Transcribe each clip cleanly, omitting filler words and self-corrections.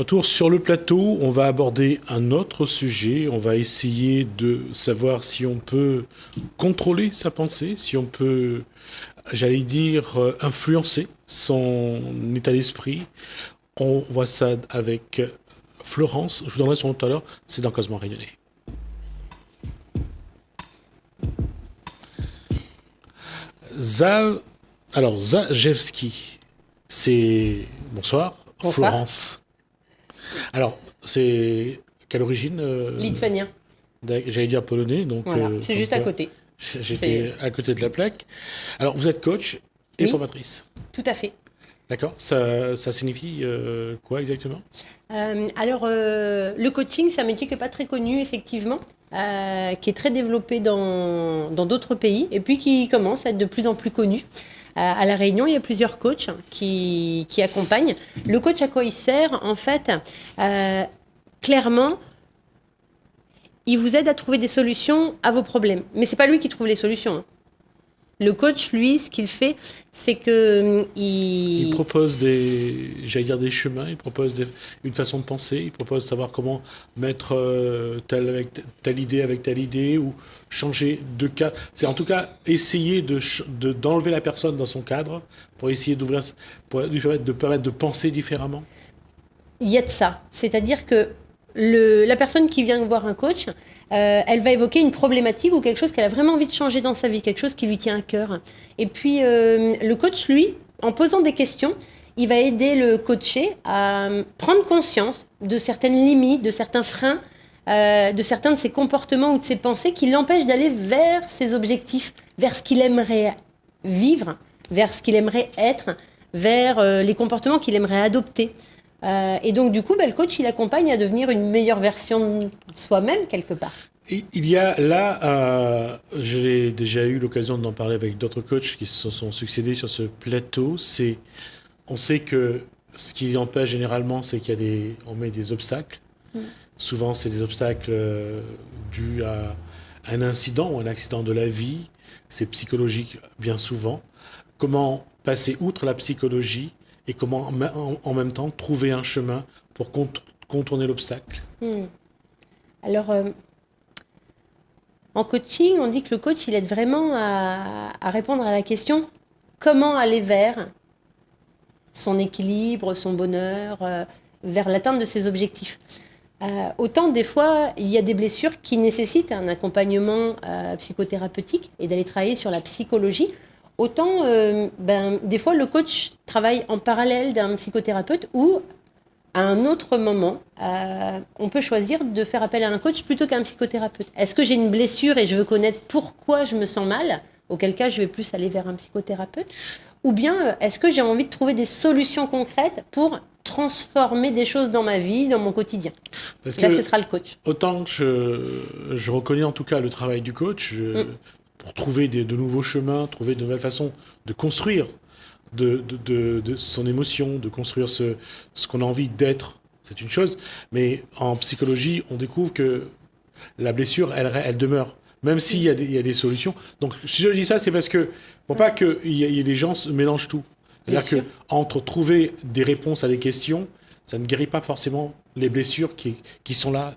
Retour sur le plateau, on va aborder un autre sujet. On va essayer de savoir si on peut contrôler sa pensée, si on peut, j'allais dire, influencer son état d'esprit. On voit ça avec Florence. Je vous donnerai son nom tout à l'heure. C'est dans Cosmo Rayonné. Zajewski, c'est... Bonsoir. Bonsoir. Florence. Alors, c'est quelle origine Lituanien. J'allais dire polonais, donc... Voilà, c'est juste à côté. J'étais à côté de la plaque. Alors, vous êtes coach et Oui. Formatrice. Tout à fait. D'accord. Ça signifie quoi exactement? Le coaching, c'est un métier qui n'est pas très connu, effectivement, qui est très développé dans d'autres pays et puis qui commence à être de plus en plus connu. À La Réunion, il y a plusieurs coachs qui accompagnent. Le coach, à quoi il sert? En fait, clairement, il vous aide à trouver des solutions à vos problèmes. Mais ce n'est pas lui qui trouve les solutions, hein. Le coach, lui, ce qu'il fait, c'est que Il propose j'allais dire des chemins, il propose une façon de penser, il propose de savoir comment mettre telle idée avec telle idée ou changer de cadre. C'est en tout cas essayer d'enlever la personne dans son cadre pour essayer d'ouvrir, pour lui permettre de penser différemment. il y a de ça. C'est-à-dire que la personne qui vient voir un coach, elle va évoquer une problématique ou quelque chose qu'elle a vraiment envie de changer dans sa vie, quelque chose qui lui tient à cœur. Et puis, le coach, lui, en posant des questions, il va aider le coaché à prendre conscience de certaines limites, de certains freins, de certains de ses comportements ou de ses pensées qui l'empêchent d'aller vers ses objectifs, vers ce qu'il aimerait vivre, vers ce qu'il aimerait être, vers les comportements qu'il aimerait adopter. Et donc, du coup, le coach, il accompagne à devenir une meilleure version de soi-même, quelque part. Et il y a là, j'ai déjà eu l'occasion d'en parler avec d'autres coachs qui se sont succédés sur ce plateau. On sait que ce qui empêche généralement, c'est on met des obstacles. Souvent, c'est des obstacles dus à un incident ou un accident de la vie. C'est psychologique bien souvent. Comment passer outre la psychologie et comment en même temps trouver un chemin pour contourner l'obstacle. Alors, en coaching, on dit que le coach, il aide vraiment à répondre à la question comment aller vers son équilibre, son bonheur, vers l'atteinte de ses objectifs. Autant des fois, il y a des blessures qui nécessitent un accompagnement psychothérapeutique et d'aller travailler sur la psychologie. Autant, des fois, le coach travaille en parallèle d'un psychothérapeute ou à un autre moment, on peut choisir de faire appel à un coach plutôt qu'à un psychothérapeute. Est-ce que j'ai une blessure et je veux connaître pourquoi je me sens mal? Auquel cas, je vais plus aller vers un psychothérapeute. Ou bien, est-ce que j'ai envie de trouver des solutions concrètes pour transformer des choses dans ma vie, dans mon quotidien? Parce là, que ce sera le coach. Autant que je reconnais en tout cas le travail du coach pour trouver de nouveaux chemins, trouver de nouvelles façons de construire de son émotion, de construire ce qu'on a envie d'être, c'est une chose. Mais en psychologie, on découvre que la blessure, elle demeure. Même s'il y a des solutions. Donc, si je dis ça, c'est parce que, pour pas que les gens se mélangent tout. C'est-à-dire qu'entre trouver des réponses à des questions, ça ne guérit pas forcément les blessures qui sont là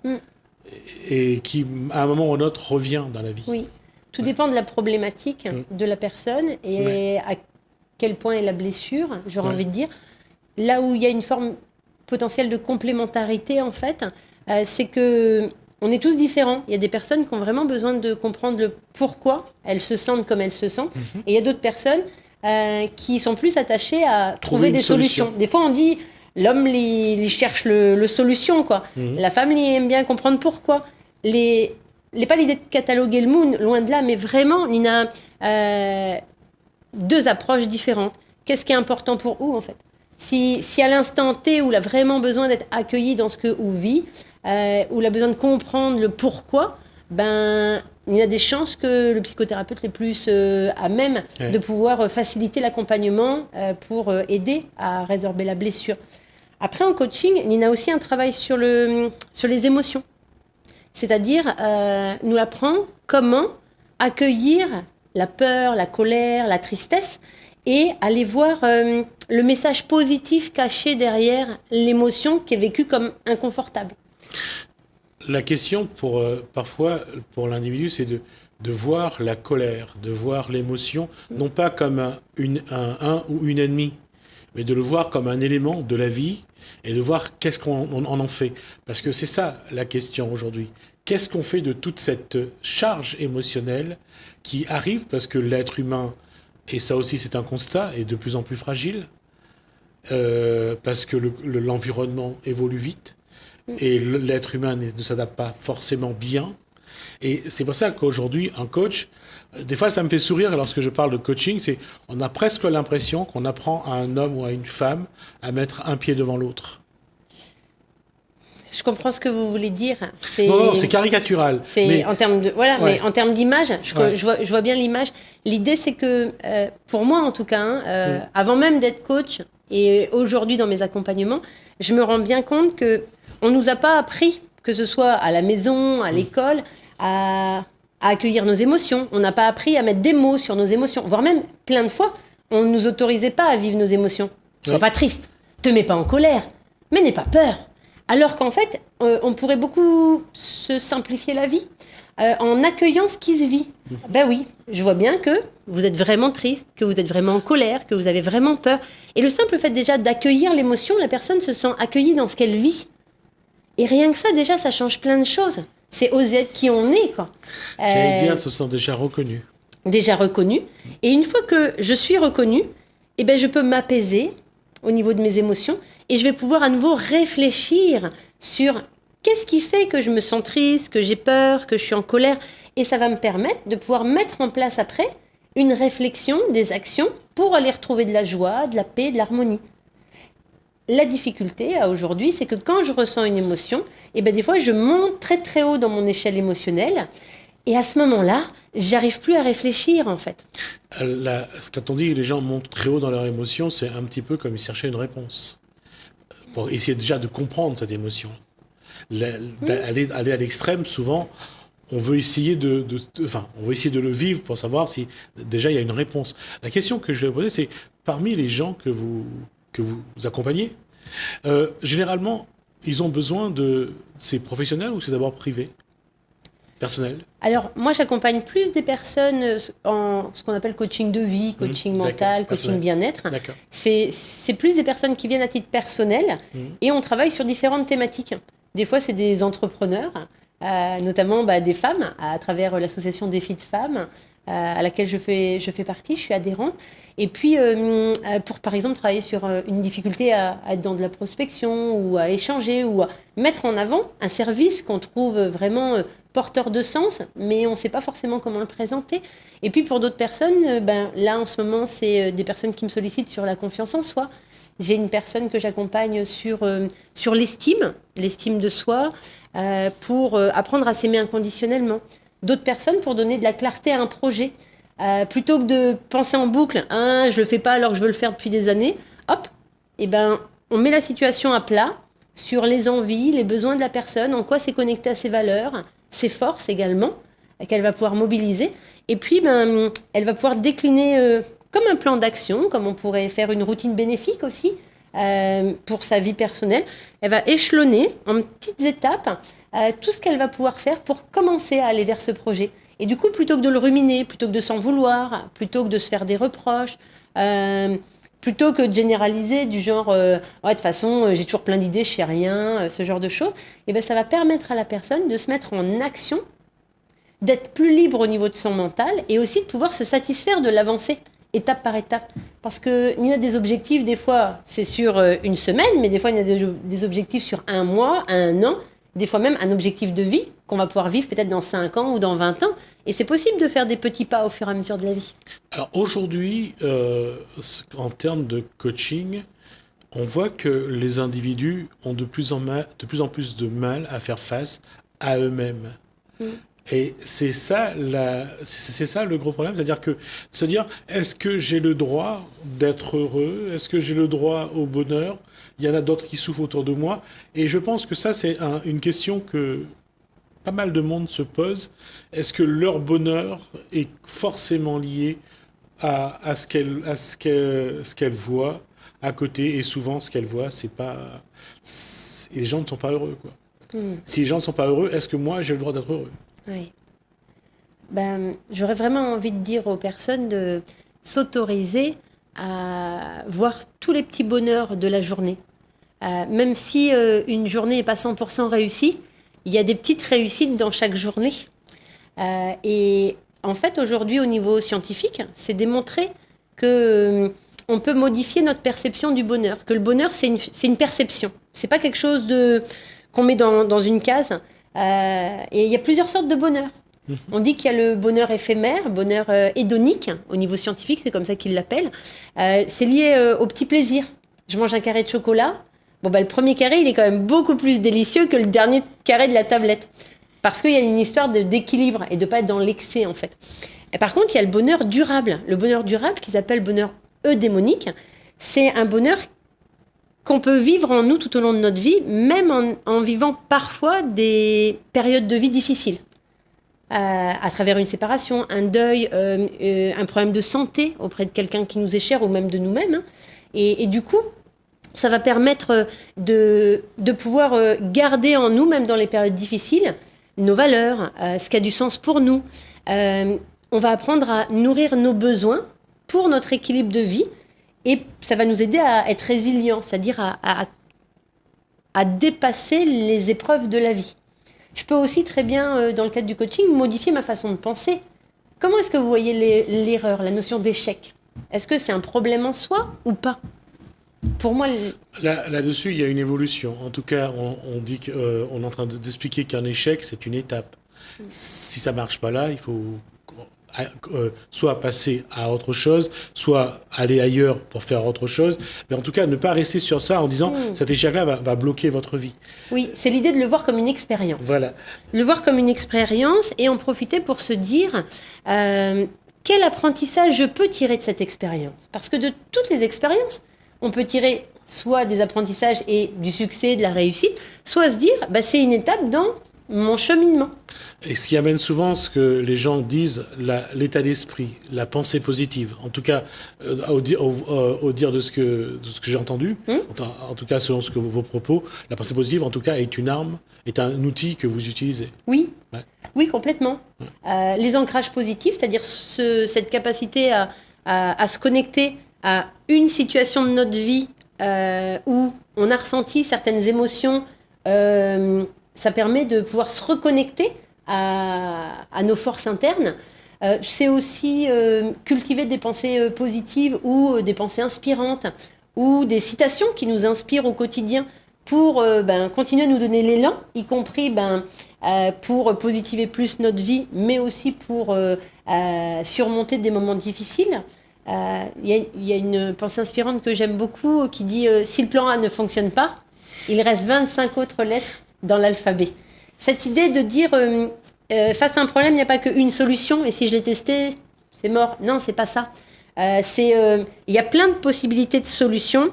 et qui, à un moment ou à un autre, revient dans la vie. Oui, tout dépend de la problématique de la personne et à quel point est la blessure, j'aurais envie de dire. Là où il y a une forme potentielle de complémentarité, en fait, c'est que on est tous différents. Il y a des personnes qui ont vraiment besoin de comprendre le pourquoi elles se sentent comme elles se sentent. Et il y a d'autres personnes qui sont plus attachées à trouver des solutions. Des fois, on dit, l'homme, il cherche le solution, quoi. La femme, il aime bien comprendre pourquoi. Pas l'idée de cataloguer le monde, loin de là, mais vraiment, Nina, deux approches différentes. Qu'est-ce qui est important pour où, en fait? Si à l'instant T, où il a vraiment besoin d'être accueilli dans ce que où vit, où il a besoin de comprendre le pourquoi, il y a des chances que le psychothérapeute est plus à même de pouvoir faciliter l'accompagnement pour aider à résorber la blessure. Après, en coaching, il y a aussi un travail sur les émotions. C'est-à-dire, nous apprend comment accueillir la peur, la colère, la tristesse et aller voir le message positif caché derrière l'émotion qui est vécue comme inconfortable. La question parfois pour l'individu, c'est de voir la colère, de voir l'émotion, non pas comme un ou une ennemie, mais de le voir comme un élément de la vie et de voir qu'est-ce qu'on en fait. Parce que c'est ça la question aujourd'hui. Qu'est-ce qu'on fait de toute cette charge émotionnelle qui arrive parce que l'être humain, et ça aussi c'est un constat, est de plus en plus fragile, parce que l'environnement évolue vite et l'être humain ne s'adapte pas forcément bien. Et c'est pour ça qu'aujourd'hui, un coach, des fois ça me fait sourire lorsque je parle de coaching, on a presque l'impression qu'on apprend à un homme ou à une femme à mettre un pied devant l'autre. Je comprends ce que vous voulez dire. Non, c'est caricatural. Mais en termes de mais en termes d'image, je vois bien l'image. L'idée, c'est que pour moi, en tout cas, avant même d'être coach et aujourd'hui dans mes accompagnements, je me rends bien compte que on nous a pas appris, que ce soit à la maison, à l'école, à accueillir nos émotions. On n'a pas appris à mettre des mots sur nos émotions, voire même plein de fois, on ne nous autorisait pas à vivre nos émotions. Sois pas triste, te mets pas en colère, mais n'aie pas peur. Alors qu'en fait, on pourrait beaucoup se simplifier la vie en accueillant ce qui se vit. Ben oui, je vois bien que vous êtes vraiment triste, que vous êtes vraiment en colère, que vous avez vraiment peur. Et le simple fait déjà d'accueillir l'émotion, la personne se sent accueillie dans ce qu'elle vit. Et rien que ça, déjà, ça change plein de choses. C'est oser être qui on est, quoi. J'allais dire, se sent déjà reconnu. Déjà reconnu. Et une fois que je suis reconnue, eh ben, je peux m'apaiser au niveau de mes émotions et je vais pouvoir à nouveau réfléchir sur qu'est-ce qui fait que je me sens triste, que j'ai peur, que je suis en colère. Et ça va me permettre de pouvoir mettre en place après une réflexion, des actions pour aller retrouver de la joie, de la paix, de l'harmonie. La difficulté aujourd'hui, c'est que quand je ressens une émotion, eh ben des fois, je monte très très haut dans mon échelle et à ce moment-là, j'arrive plus à réfléchir en fait. Quand on dit que les gens montent très haut dans leur émotion, c'est un petit peu comme ils cherchaient une réponse. Pour essayer déjà de comprendre cette émotion. Aller à l'extrême, souvent, on veut essayer on veut essayer de le vivre pour savoir si déjà il y a une réponse. La question que je vais poser, c'est parmi les gens que vous accompagnez, généralement, ils ont besoin c'est professionnel ou c'est d'abord privé, personnel? Alors, moi, j'accompagne plus des personnes en ce qu'on appelle coaching de vie, coaching mental, coaching bien-être. C'est plus des personnes qui viennent à titre personnel et on travaille sur différentes thématiques. Des fois, c'est des entrepreneurs, notamment des femmes, à travers l'association Défis de femmes, à laquelle je fais partie, je suis adhérente. Et puis, pour par exemple travailler sur une difficulté à être dans de la prospection ou à échanger ou à mettre en avant un service qu'on trouve vraiment porteur de sens, mais on ne sait pas forcément comment le présenter. Et puis pour d'autres personnes, là en ce moment, c'est des personnes qui me sollicitent sur la confiance en soi. J'ai une personne que j'accompagne sur l'estime de soi, pour apprendre à s'aimer inconditionnellement. D'autres personnes pour donner de la clarté à un projet. Plutôt que de penser en boucle, je le fais pas alors que je veux le faire depuis des années, hop, on met la situation à plat sur les envies, les besoins de la personne, en quoi c'est connecté à ses valeurs, ses forces également, qu'elle va pouvoir mobiliser. Et puis, elle va pouvoir décliner comme un plan d'action, comme on pourrait faire une routine bénéfique aussi, pour sa vie personnelle. Elle va échelonner en petites étapes tout ce qu'elle va pouvoir faire pour commencer à aller vers ce projet. Et du coup, plutôt que de le ruminer, plutôt que de s'en vouloir, plutôt que de se faire des reproches, plutôt que de généraliser du genre de toute façon, j'ai toujours plein d'idées, je sais rien, ce genre de choses, et ça va permettre à la personne de se mettre en action, d'être plus libre au niveau de son mental et aussi de pouvoir se satisfaire de l'avancée, étape par étape. Parce qu'il y a des objectifs, des fois, c'est sur une semaine, mais des fois, il y a des objectifs sur un mois, un an, des fois même un objectif de vie qu'on va pouvoir vivre peut-être dans 5 ans ou dans 20 ans. Et c'est possible de faire des petits pas au fur et à mesure de la vie. Alors aujourd'hui, en termes de coaching, on voit que les individus ont de plus en plus de mal à faire face à eux-mêmes. Et c'est ça le gros problème, c'est-à-dire que se dire, est-ce que j'ai le droit d'être heureux? Est-ce que j'ai le droit au bonheur? Il y en a d'autres qui souffrent autour de moi. Et je pense que ça, c'est une question que pas mal de monde se pose. Est-ce que leur bonheur est forcément lié à ce qu'elle voit à côté. Et souvent, ce qu'elle voit, c'est pas. Les gens ne sont pas heureux, quoi. Si les gens ne sont pas heureux, est-ce que moi, j'ai le droit d'être heureux? Oui. Ben, j'aurais vraiment envie de dire aux personnes de s'autoriser à voir tous les petits bonheurs de la journée. Même si une journée n'est pas 100% réussie, il y a des petites réussites dans chaque journée. Et en fait, aujourd'hui, au niveau scientifique, c'est démontré que on peut modifier notre perception du bonheur. Que le bonheur, c'est une perception. C'est pas quelque chose qu'on met dans une case. Et il y a plusieurs sortes de bonheur. On dit qu'il y a le bonheur éphémère, bonheur hédonique, au niveau scientifique, c'est comme ça qu'ils l'appellent. C'est lié au petit plaisir. Je mange un carré de chocolat. Bon, le premier carré, il est quand même beaucoup plus délicieux que le dernier carré de la tablette. Parce qu'il y a une histoire d'équilibre et de ne pas être dans l'excès, en fait. Et par contre, il y a le bonheur durable. Le bonheur durable, qu'ils appellent bonheur eudémonique, c'est un bonheur qu'on peut vivre en nous tout au long de notre vie, même en vivant parfois des périodes de vie difficiles. À travers une séparation, un deuil, un problème de santé auprès de quelqu'un qui nous est cher ou même de nous-mêmes. Hein. Et du coup, ça va permettre de pouvoir garder en nous, même dans les périodes difficiles, nos valeurs, ce qui a du sens pour nous. On va apprendre à nourrir nos besoins pour notre équilibre de vie et ça va nous aider à être résilients, c'est-à-dire à dépasser les épreuves de la vie. Je peux aussi très bien, dans le cadre du coaching, modifier ma façon de penser. Comment est-ce que vous voyez l'erreur, la notion d'échec? Est-ce que c'est un problème en soi ou pas? Pour moi... Là-dessus, il y a une évolution. En tout cas, on dit qu'on est en train d'expliquer qu'un échec, c'est une étape. Si ça marche pas là, il faut soit passer à autre chose, soit aller ailleurs pour faire autre chose. Mais en tout cas, ne pas rester sur ça en disant cet échec-là va bloquer votre vie. Oui, c'est l'idée de le voir comme une expérience. Voilà. Le voir comme une expérience et en profiter pour se dire quel apprentissage je peux tirer de cette expérience. Parce que de toutes les expériences, on peut tirer soit des apprentissages et du succès, de la réussite, soit se dire c'est une étape dans mon cheminement. Et ce qui amène souvent ce que les gens disent, l'état d'esprit, la pensée positive. En tout cas, au dire de ce que j'ai entendu, en tout cas selon vos propos, la pensée positive, en tout cas, est une arme, est un outil que vous utilisez. Oui, ouais. Oui, complètement. Ouais. Les ancrages positifs, c'est-à-dire cette capacité à se connecter à une situation de notre vie où on a ressenti certaines émotions, ça permet de pouvoir se reconnecter à nos forces internes. C'est aussi cultiver des pensées positives ou des pensées inspirantes ou des citations qui nous inspirent au quotidien pour continuer à nous donner l'élan, y compris pour positiver plus notre vie, mais aussi pour surmonter des moments difficiles. Il y a une pensée inspirante que j'aime beaucoup qui dit si le plan A ne fonctionne pas, il reste 25 autres lettres dans l'alphabet. Cette idée de dire face à un problème, il n'y a pas qu'une solution et si je l'ai testé, c'est mort. Non, c'est pas ça. Il y a plein de possibilités de solutions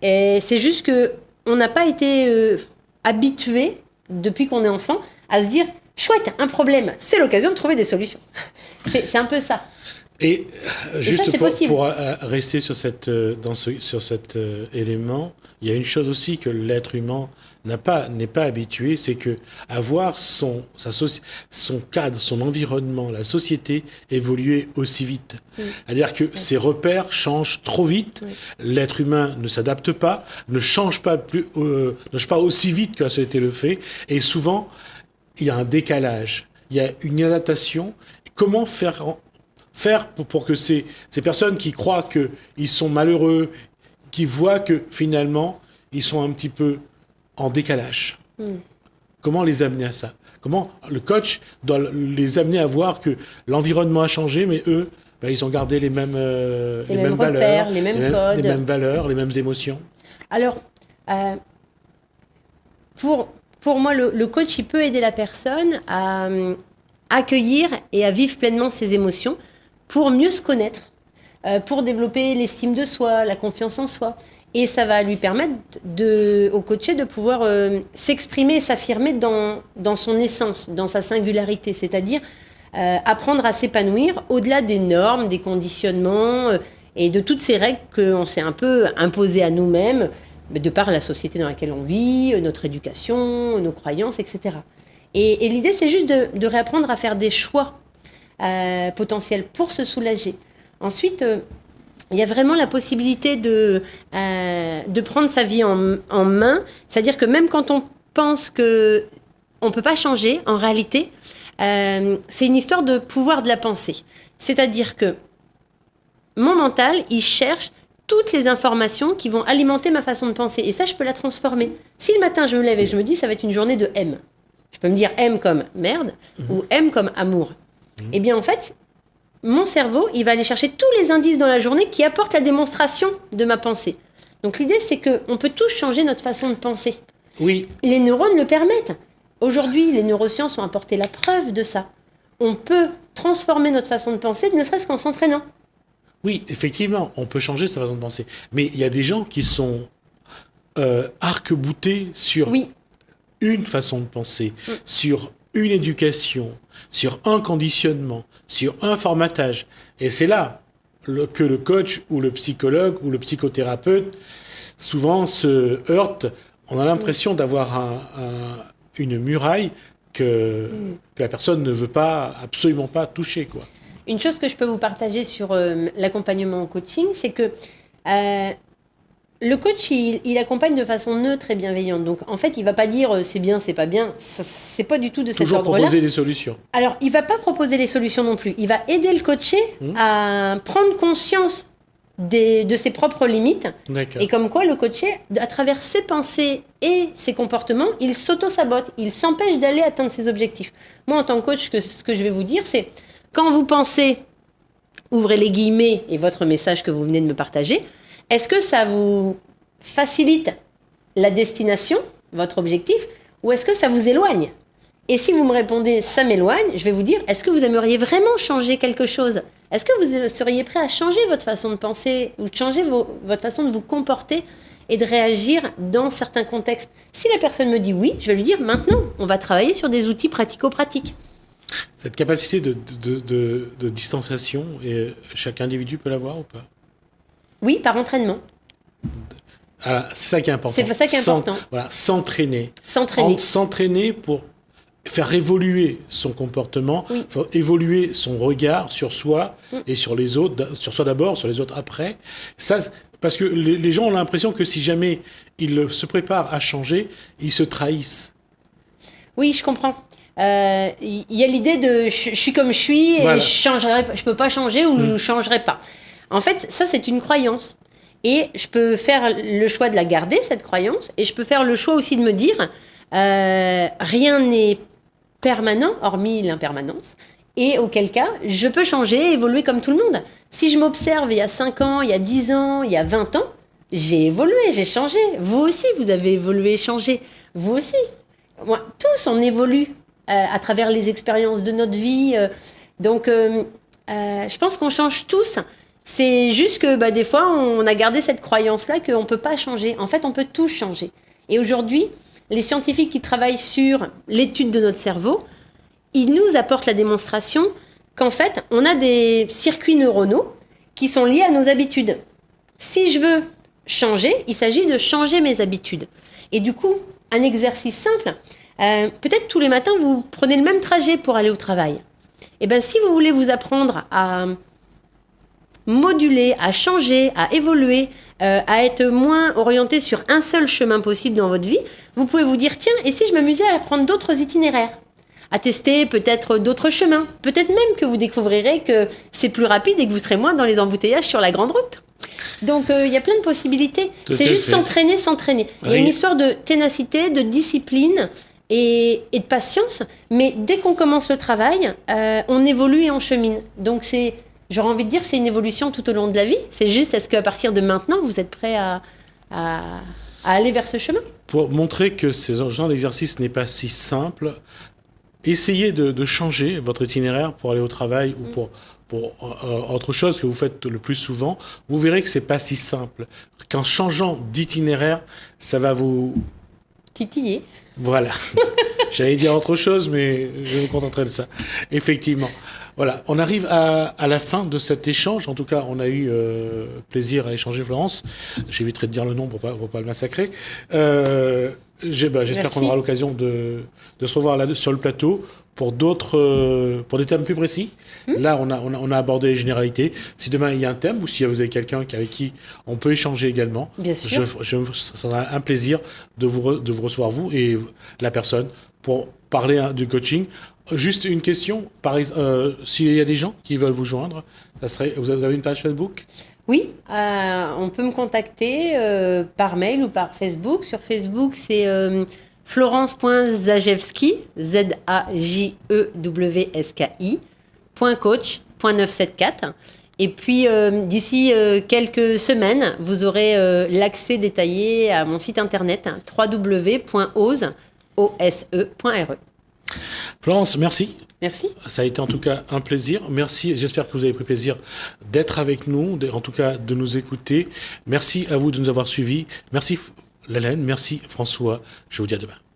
et c'est juste que on n'a pas été habitué depuis qu'on est enfant à se dire chouette, un problème, c'est l'occasion de trouver des solutions. C'est un peu ça. Et juste ça, pour rester sur cet élément, il y a une chose aussi que l'être humain n'est pas habitué, c'est que avoir son cadre, son environnement, la société évoluer aussi vite. C'est-à-dire que ses repères changent trop vite. L'être humain ne s'adapte pas, ne change pas aussi vite que la société le fait, et souvent il y a un décalage, il y a une inadaptation. Comment faire pour que ces personnes qui croient qu'ils sont malheureux, qui voient que finalement, ils sont un petit peu en décalage. Comment les amener à ça? Comment le coach doit les amener à voir que l'environnement a changé, mais eux, ils ont gardé les mêmes valeurs, les mêmes codes. Les mêmes valeurs, les mêmes émotions? Alors, pour moi, le coach, il peut aider la personne à accueillir et à vivre pleinement ses émotions pour mieux se connaître, pour développer l'estime de soi, la confiance en soi. Et ça va lui permettre au coaché de pouvoir s'exprimer et s'affirmer dans son essence, dans sa singularité. C'est-à-dire apprendre à s'épanouir au-delà des normes, des conditionnements et de toutes ces règles qu'on s'est un peu imposées à nous-mêmes, de par la société dans laquelle on vit, notre éducation, nos croyances, etc. Et l'idée, c'est juste de réapprendre à faire des choix potentiels pour se soulager. Ensuite, il y a vraiment la possibilité de prendre sa vie en main. C'est-à-dire que même quand on pense qu'on ne peut pas changer, en réalité, c'est une histoire de pouvoir de la pensée. C'est-à-dire que mon mental, il cherche toutes les informations qui vont alimenter ma façon de penser. Et ça, je peux la transformer. Si le matin, je me lève et je me dis, ça va être une journée de M. Je peux me dire M comme merde ou M comme amour. Eh bien, en fait, mon cerveau, il va aller chercher tous les indices dans la journée qui apportent la démonstration de ma pensée. Donc, l'idée, c'est qu'on peut tous changer notre façon de penser. Oui. Les neurones le permettent. Aujourd'hui, les neurosciences ont apporté la preuve de ça. On peut transformer notre façon de penser, ne serait-ce qu'en s'entraînant. Oui, effectivement, on peut changer sa façon de penser. Mais il y a des gens qui sont arc-boutés sur une façon de penser, sur une éducation, sur un conditionnement, sur un formatage. Et c'est là que le coach ou le psychologue ou le psychothérapeute souvent se heurte. On a l'impression d'avoir une muraille que la personne ne veut absolument pas toucher, quoi. Une chose que je peux vous partager sur l'accompagnement en coaching, c'est que le coach, il accompagne de façon neutre et bienveillante. Donc, en fait, il ne va pas dire c'est bien, c'est pas bien. C'est pas du tout de cet ordre-là. Toujours proposer des solutions. Alors, il ne va pas proposer les solutions non plus. Il va aider le coaché à prendre conscience de ses propres limites. D'accord. Et comme quoi, le coaché, à travers ses pensées et ses comportements, il s'auto-sabote. Il s'empêche d'aller atteindre ses objectifs. Moi, en tant que coach, ce que je vais vous dire, c'est quand vous pensez, ouvrez les guillemets et votre message que vous venez de me partager, est-ce que ça vous facilite la destination, votre objectif, ou est-ce que ça vous éloigne ? Et si vous me répondez « ça m'éloigne », je vais vous dire « est-ce que vous aimeriez vraiment changer quelque chose ? Est-ce que vous seriez prêt à changer votre façon de penser ou changer votre façon de vous comporter et de réagir dans certains contextes ?» Si la personne me dit « oui », je vais lui dire « maintenant, on va travailler sur des outils pratico-pratiques ». Cette capacité de distanciation, chaque individu peut l'avoir ou pas ? Oui, par entraînement. Ah, c'est ça qui est important. C'est ça qui est important. Voilà, s'entraîner. S'entraîner pour faire évoluer son comportement, faire évoluer son regard sur soi et sur les autres, sur soi d'abord, sur les autres après. Ça, parce que les gens ont l'impression que si jamais ils se préparent à changer, ils se trahissent. Oui, je comprends. Il y a l'idée de je suis comme je suis et voilà. Je peux pas changer ou je changerai pas. En fait, ça c'est une croyance et je peux faire le choix de la garder cette croyance et je peux faire le choix aussi de me dire rien n'est permanent hormis l'impermanence et auquel cas je peux changer, évoluer comme tout le monde. Si je m'observe il y a 5 ans, il y a 10 ans, il y a 20 ans, j'ai évolué, j'ai changé. Vous aussi, vous avez évolué, changé. Vous aussi. Moi, tous on évolue à travers les expériences de notre vie. Donc, je pense qu'on change tous. C'est juste que des fois, on a gardé cette croyance-là qu'on ne peut pas changer. En fait, on peut tous changer. Et aujourd'hui, les scientifiques qui travaillent sur l'étude de notre cerveau, ils nous apportent la démonstration qu'en fait, on a des circuits neuronaux qui sont liés à nos habitudes. Si je veux changer, il s'agit de changer mes habitudes. Et du coup, un exercice simple, peut-être tous les matins, vous prenez le même trajet pour aller au travail. Et bien, si vous voulez vous apprendre à moduler, à changer, à évoluer, à être moins orienté sur un seul chemin possible dans votre vie, vous pouvez vous dire, tiens, et si je m'amusais à prendre d'autres itinéraires ? À tester peut-être d'autres chemins. Peut-être même que vous découvrirez que c'est plus rapide et que vous serez moins dans les embouteillages sur la grande route. Donc, il y a plein de possibilités. C'est juste s'entraîner. Il y a une histoire de ténacité, de discipline et de patience. Mais dès qu'on commence le travail, on évolue et on chemine. Donc, j'aurais envie de dire, c'est une évolution tout au long de la vie. C'est juste, est-ce qu'à partir de maintenant, vous êtes prêt à aller vers ce chemin ? Pour montrer que ce genre d'exercice n'est pas si simple, essayez de changer votre itinéraire pour aller au travail ou pour autre chose que vous faites le plus souvent. Vous verrez que c'est pas si simple. Qu'en changeant d'itinéraire, ça va vous titiller. Voilà. J'allais dire autre chose, mais je me contenterai de ça. Effectivement. Voilà, on arrive à la fin de cet échange. En tout cas, on a eu plaisir à échanger, Florence. J'éviterai de dire le nom pour pas le massacrer. J'espère qu'on aura l'occasion de se revoir là sur le plateau pour pour des thèmes plus précis. Là, on a abordé les généralités. Si demain il y a un thème ou si vous avez quelqu'un avec qui on peut échanger également, bien sûr. Ça sera un plaisir de vous recevoir, vous et la personne, pour parler du coaching. Juste une question, s'il y a des gens qui veulent vous joindre, vous avez une page Facebook ? Oui, on peut me contacter par mail ou par Facebook. Sur Facebook, c'est florence.zajewski, ZAJEWSKI, .coach.974. Et puis, d'ici quelques semaines, vous aurez l'accès détaillé à mon site internet www.ose.re. Florence, merci. Merci. Ça a été en tout cas un plaisir. Merci. J'espère que vous avez pris plaisir d'être avec nous, en tout cas de nous écouter. Merci à vous de nous avoir suivis. Merci Lalaine, merci François. Je vous dis à demain.